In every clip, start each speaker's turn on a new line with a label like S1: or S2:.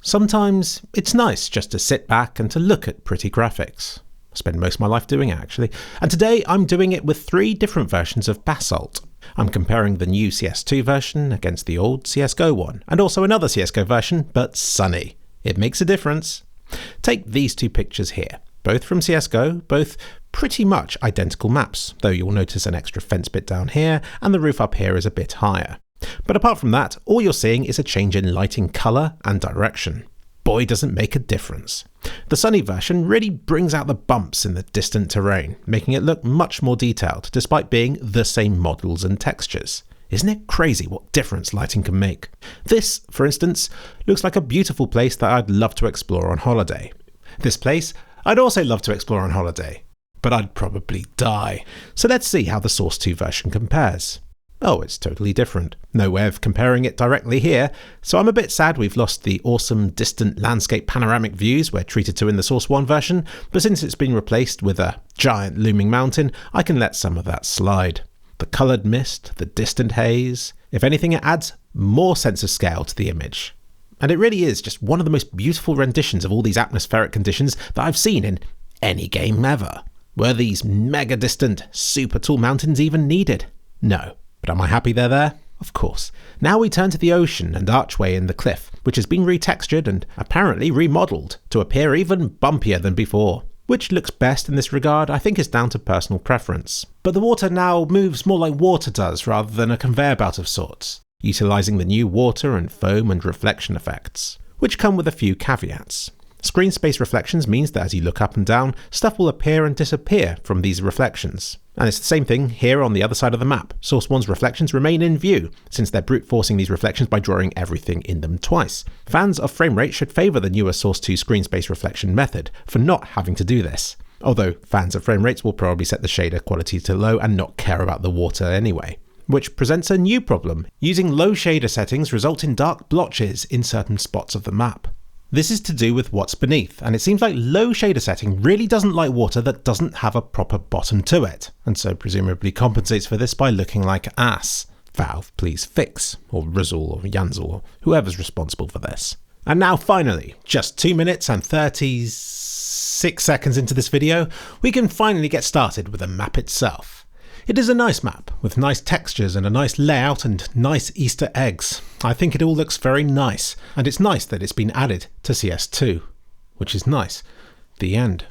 S1: Sometimes it's nice just to sit back and to look at pretty graphics. I spend most of my life doing it actually, and today I'm doing it with 3 different versions of Basalt. I'm comparing the new CS2 version against the old CSGO one, and also another CSGO version, but sunny. It makes a difference. Take these 2 pictures here, both from CSGO, both pretty much identical maps, though you'll notice an extra fence bit down here, and the roof up here is a bit higher. But apart from that, all you're seeing is a change in lighting colour and direction. Boy, does it make a difference. The sunny version really brings out the bumps in the distant terrain, making it look much more detailed, despite being the same models and textures. Isn't it crazy what difference lighting can make? This, for instance, looks like a beautiful place that I'd love to explore on holiday. This place, I'd also love to explore on holiday, but I'd probably die. So let's see how the Source 2 version compares. Oh, it's totally different. No way of comparing it directly here, so I'm a bit sad we've lost the awesome distant landscape panoramic views we're treated to in the Source 1 version, but since it's been replaced with a giant looming mountain, I can let some of that slide. The coloured mist, the distant haze, if anything it adds more sense of scale to the image. And it really is just one of the most beautiful renditions of all these atmospheric conditions that I've seen in any game ever. Were these mega distant, super tall mountains even needed? No. But am I happy they're there? Of course. Now we turn to the ocean and archway in the cliff, which has been retextured and apparently remodelled to appear even bumpier than before. Which looks best in this regard, I think is down to personal preference. But the water now moves more like water does rather than a conveyor belt of sorts, utilising the new water and foam and reflection effects, which come with a few caveats. Screen space reflections means that as you look up and down, stuff will appear and disappear from these reflections. And it's the same thing here on the other side of the map. Source 1's reflections remain in view, since they're brute forcing these reflections by drawing everything in them twice. Fans of frame rate should favour the newer Source 2 screen space reflection method for not having to do this. Although fans of frame rates will probably set the shader quality to low and not care about the water anyway. Which presents a new problem. Using low shader settings result in dark blotches in certain spots of the map. This is to do with what's beneath, and it seems like low shader setting really doesn't like water that doesn't have a proper bottom to it, and so presumably compensates for this by looking like ass. Valve, please fix, or Rizzle, or Janzel, or whoever's responsible for this. And now finally, just 2 minutes and 36 seconds into this video, we can finally get started with the map itself. It is a nice map, with nice textures and a nice layout and nice Easter eggs. I think it all looks very nice, and it's nice that it's been added to CS2. Which is nice. The end.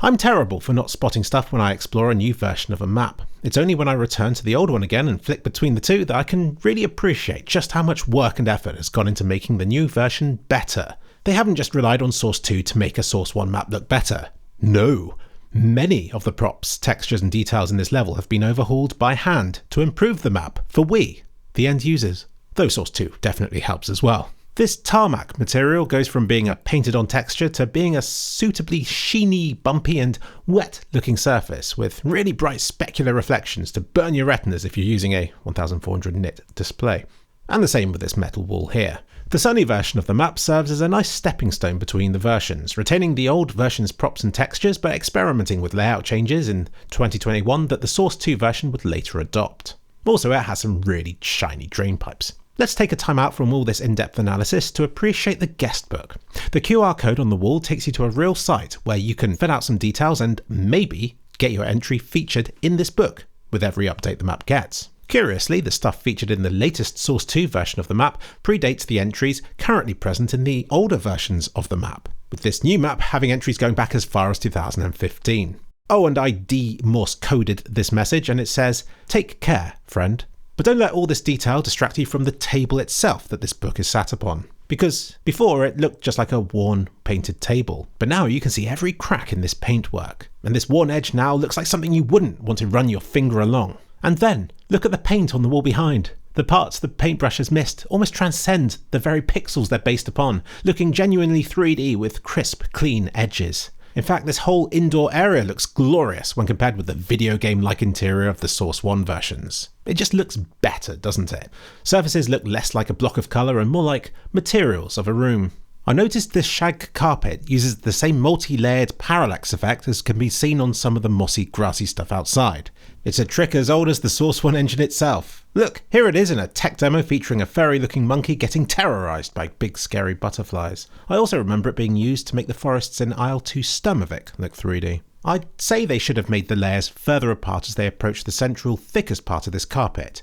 S1: I'm terrible for not spotting stuff when I explore a new version of a map. It's only when I return to the old one again and flick between the two that I can really appreciate just how much work and effort has gone into making the new version better. They haven't just relied on Source 2 to make a Source 1 map look better. No. Many of the props, textures and details in this level have been overhauled by hand to improve the map for we, the end users. Though Source 2 definitely helps as well. This tarmac material goes from being a painted on texture to being a suitably sheeny, bumpy and wet looking surface with really bright specular reflections to burn your retinas if you're using a 1400 nit display. And the same with this metal wall here. The sunny version of the map serves as a nice stepping stone between the versions, retaining the old version's props and textures but experimenting with layout changes in 2021 that the Source 2 version would later adopt. Also, it has some really shiny drain pipes. Let's take a time out from all this in-depth analysis to appreciate the guest book. The QR code on the wall takes you to a real site where you can fill out some details and maybe get your entry featured in this book with every update the map gets. Curiously, the stuff featured in the latest Source 2 version of the map predates the entries currently present in the older versions of the map, with this new map having entries going back as far as 2015. Oh, and I de-Morse coded this message and it says, "Take care, friend." But don't let all this detail distract you from the table itself that this book is sat upon. Because before it looked just like a worn, painted table, but now you can see every crack in this paintwork. And this worn edge now looks like something you wouldn't want to run your finger along. And then, look at the paint on the wall behind. The parts the paintbrush has missed almost transcend the very pixels they're based upon, looking genuinely 3D with crisp, clean edges. In fact, this whole indoor area looks glorious when compared with the video game-like interior of the Source 1 versions. It just looks better, doesn't it? Surfaces look less like a block of colour and more like materials of a room. I noticed this shag carpet uses the same multi-layered parallax effect as can be seen on some of the mossy, grassy stuff outside. It's a trick as old as the Source 1 engine itself. Look, here it is in a tech demo featuring a furry-looking monkey getting terrorised by big scary butterflies. I also remember it being used to make the forests in Isle 2 Sturmovik look 3D. I'd say they should have made the layers further apart as they approach the central, thickest part of this carpet.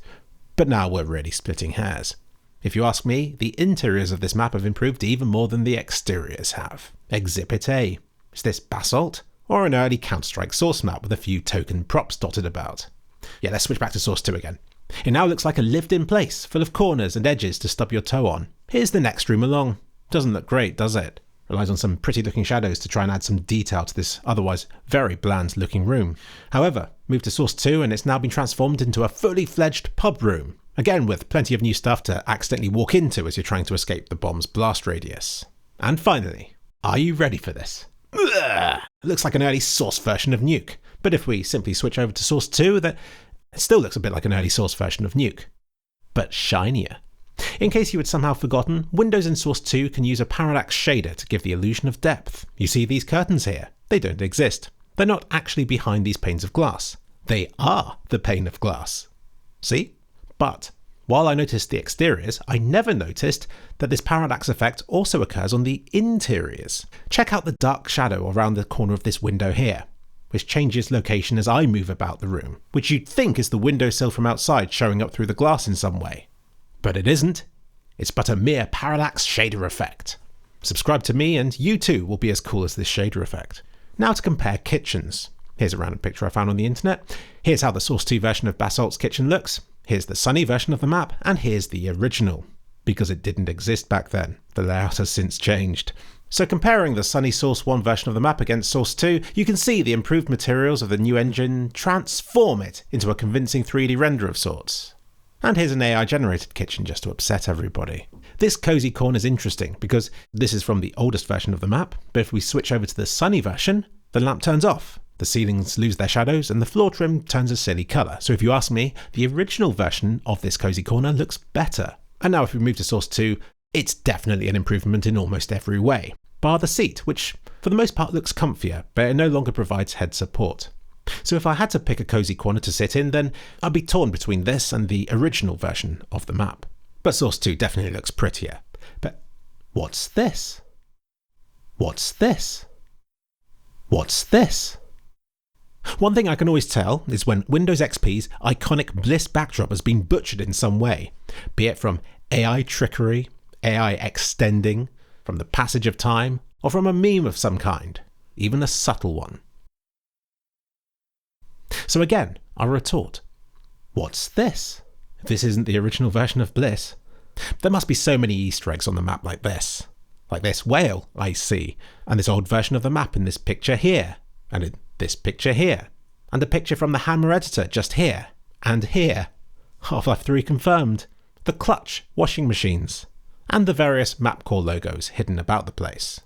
S1: But now we're really splitting hairs. If you ask me, the interiors of this map have improved even more than the exteriors have. Exhibit A. Is this Basalt? Or an early Counter-Strike source map with a few token props dotted about? Yeah, let's switch back to Source 2 again. It now looks like a lived-in place, full of corners and edges to stub your toe on. Here's the next room along. Doesn't look great, does it? Relies on some pretty looking shadows to try and add some detail to this otherwise very bland looking room. However, move to Source 2 and it's now been transformed into a fully fledged pub room. Again, with plenty of new stuff to accidentally walk into as you're trying to escape the bomb's blast radius. And finally, are you ready for this? Ugh! It looks like an early Source version of Nuke, but if we simply switch over to Source 2, then it still looks a bit like an early Source version of Nuke, but shinier. In case you had somehow forgotten, Windows in Source 2 can use a Parallax shader to give the illusion of depth. You see these curtains here? They don't exist. They're not actually behind these panes of glass. They are the pane of glass. See? But while I noticed the exteriors, I never noticed that this parallax effect also occurs on the interiors. Check out the dark shadow around the corner of this window here, which changes location as I move about the room, which you'd think is the windowsill from outside showing up through the glass in some way. But it isn't. It's but a mere parallax shader effect. Subscribe to me and you too will be as cool as this shader effect. Now to compare kitchens. Here's a random picture I found on the internet. Here's how the Source 2 version of Basalt's kitchen looks. Here's the sunny version of the map, and here's the original. Because it didn't exist back then, the layout has since changed. So comparing the sunny Source 1 version of the map against Source 2, you can see the improved materials of the new engine transform it into a convincing 3D render of sorts. And here's an AI-generated kitchen just to upset everybody. This cozy corner is interesting because this is from the oldest version of the map, but if we switch over to the sunny version, the lamp turns off. The ceilings lose their shadows and the floor trim turns a silly colour. So if you ask me, the original version of this cozy corner looks better. And now if we move to Source 2, it's definitely an improvement in almost every way. Bar the seat, which for the most part looks comfier, but it no longer provides head support. So if I had to pick a cozy corner to sit in, then I'd be torn between this and the original version of the map. But Source 2 definitely looks prettier. But what's this? What's this? What's this? One thing I can always tell is when Windows XP's iconic Bliss backdrop has been butchered in some way, be it from AI trickery, AI extending, from the passage of time, or from a meme of some kind, even a subtle one. So again, I retort, what's this? If this isn't the original version of Bliss, there must be so many Easter eggs on the map like this. Like this whale I see, and this old version of the map in this picture here, and in this picture here, and a picture from the Hammer editor just here, and here. Half-Life 3 confirmed. The clutch, washing machines, and the various map core logos hidden about the place.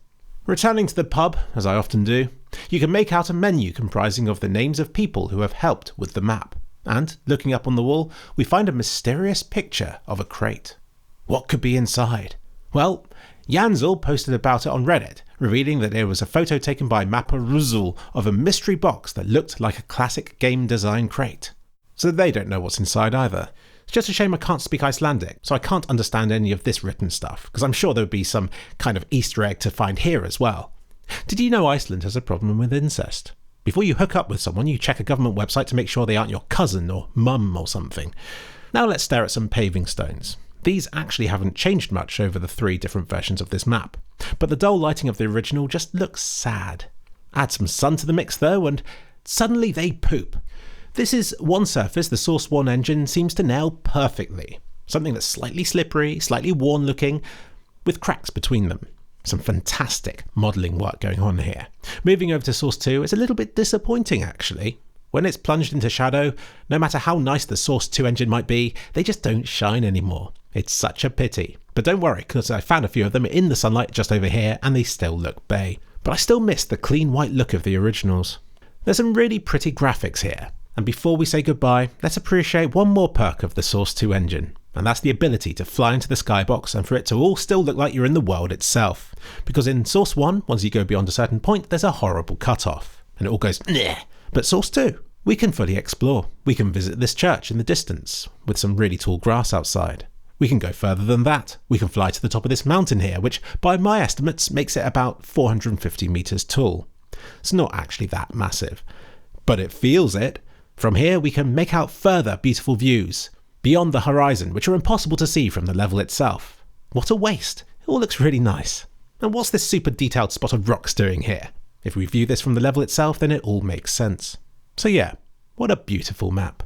S1: Returning to the pub, as I often do, you can make out a menu comprising of the names of people who have helped with the map. And, looking up on the wall, we find a mysterious picture of a crate. What could be inside? Well, Janzel posted about it on Reddit, revealing that there was a photo taken by Mapper Ruzul of a mystery box that looked like a classic game design crate. So they don't know what's inside either. It's just a shame I can't speak Icelandic, so I can't understand any of this written stuff, because I'm sure there would be some kind of Easter egg to find here as well. Did you know Iceland has a problem with incest? Before you hook up with someone, you check a government website to make sure they aren't your cousin or mum or something. Now let's stare at some paving stones. These actually haven't changed much over the 3 different versions of this map, but the dull lighting of the original just looks sad. Add some sun to the mix though, and suddenly they poop. This is one surface the Source 1 engine seems to nail perfectly. Something that's slightly slippery, slightly worn looking, with cracks between them. Some fantastic modelling work going on here. Moving over to Source 2 is a little bit disappointing actually. When it's plunged into shadow, no matter how nice the Source 2 engine might be, they just don't shine anymore. It's such a pity. But don't worry, because I found a few of them in the sunlight just over here and they still look bay. But I still miss the clean white look of the originals. There's some really pretty graphics here. And before we say goodbye, let's appreciate one more perk of the Source 2 engine. And that's the ability to fly into the skybox and for it to all still look like you're in the world itself. Because in Source 1, once you go beyond a certain point, there's a horrible cutoff. And it all goes, nah. But Source 2, we can fully explore. We can visit this church in the distance, with some really tall grass outside. We can go further than that. We can fly to the top of this mountain here, which by my estimates makes it about 450 meters tall. It's not actually that massive, but it feels it. From here we can make out further beautiful views, beyond the horizon, which are impossible to see from the level itself. What a waste. It all looks really nice. And what's this super detailed spot of rocks doing here? If we view this from the level itself, then it all makes sense. So yeah, what a beautiful map.